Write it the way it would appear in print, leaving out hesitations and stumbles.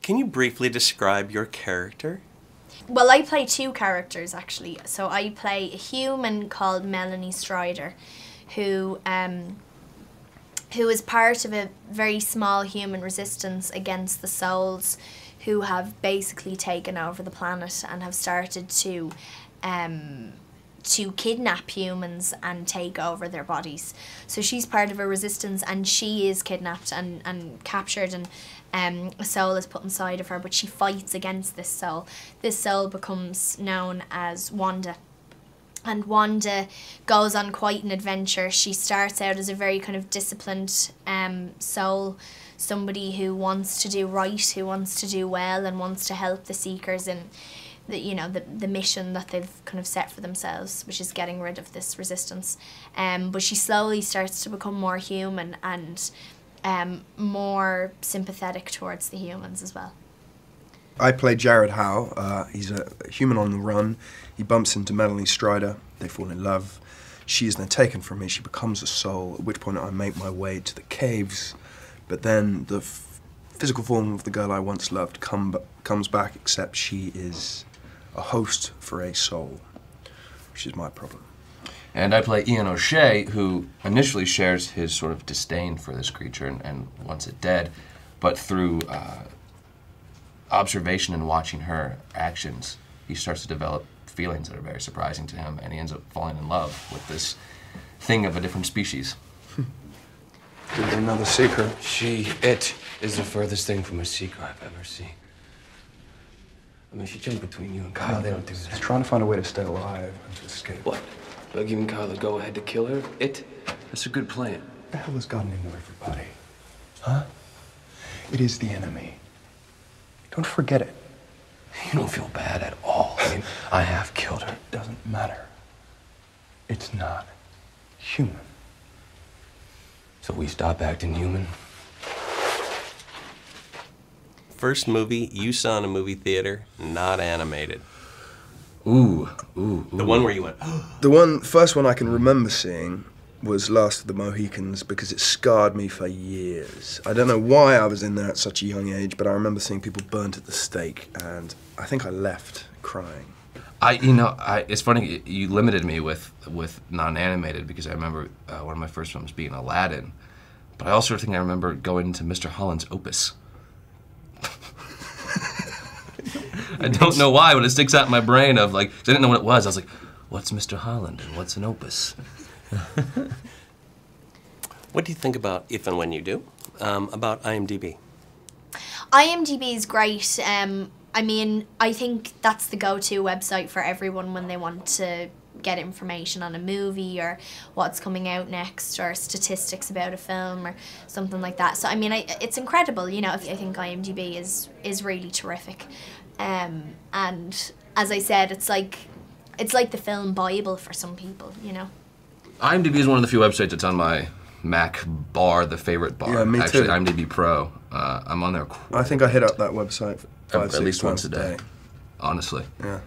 Can you briefly describe your character? Well, I play two characters, actually. So I play a human called Melanie Strider, who is part of a very small human resistance against the souls who have basically taken over the planet and have started to kidnap humans and take over their bodies. So she's part of a resistance, and she is kidnapped and captured, and a soul is put inside of her, but she fights against this soul. This soul becomes known as Wanda. And Wanda goes on quite an adventure. She starts out as a very kind of disciplined soul, somebody who wants to do right, who wants to do well, and wants to help the Seekers in the mission that they've kind of set for themselves, which is getting rid of this resistance. But she slowly starts to become more human and more sympathetic towards the humans as well. I play Jared Howe. He's a human on the run. He bumps into Melanie Strider. They fall in love. She is then taken from me. She becomes a soul, at which point I make my way to the caves. But then the physical form of the girl I once loved comes back, except she is a host for a soul, which is my problem. And I play Ian O'Shea, who initially shares his sort of disdain for this creature and wants it dead, but through observation and watching her actions, he starts to develop feelings that are very surprising to him, and he ends up falling in love with this thing of a different species. Another seeker. It is the furthest thing from a seeker I've ever seen. I mean, she jumped between you and Kyle. No, They don't do He's that. trying to find a way to stay alive and to escape. What? By giving Kyle the go-ahead to kill her? That's a good plan. What the hell has gotten into everybody? Huh? It is the enemy. Don't forget it. You don't feel bad at all. I mean, I have killed her. It doesn't matter. It's not human. So we stop acting human? First movie you saw in a movie theater, not animated. Ooh. The one where you went, The first one I can remember seeing was Last of the Mohicans, because it scarred me for years. I don't know why I was in there at such a young age, but I remember seeing people burnt at the stake, and I think I left crying. It's funny, you limited me with non-animated, because I remember one of my first films being Aladdin, but I also think I remember going to Mr. Holland's Opus. I don't know why, but it sticks out in my brain of, like, 'cause I didn't know what it was. I was like, what's Mr. Holland and what's an opus? what do you think about, if and when you do, about IMDb? IMDb is great. I mean, I think that's the go-to website for everyone when they want to get information on a movie or what's coming out next or statistics about a film or something like that. So I mean, it's incredible, you know. I think IMDb is really terrific, and as I said, it's like the film Bible for some people, you know. IMDb is one of the few websites that's on my Mac bar, the favorite bar. Yeah, me Actually, too. IMDb Pro. I'm on there I think I hit up that website at 5-6 least once times a day. Honestly. Yeah.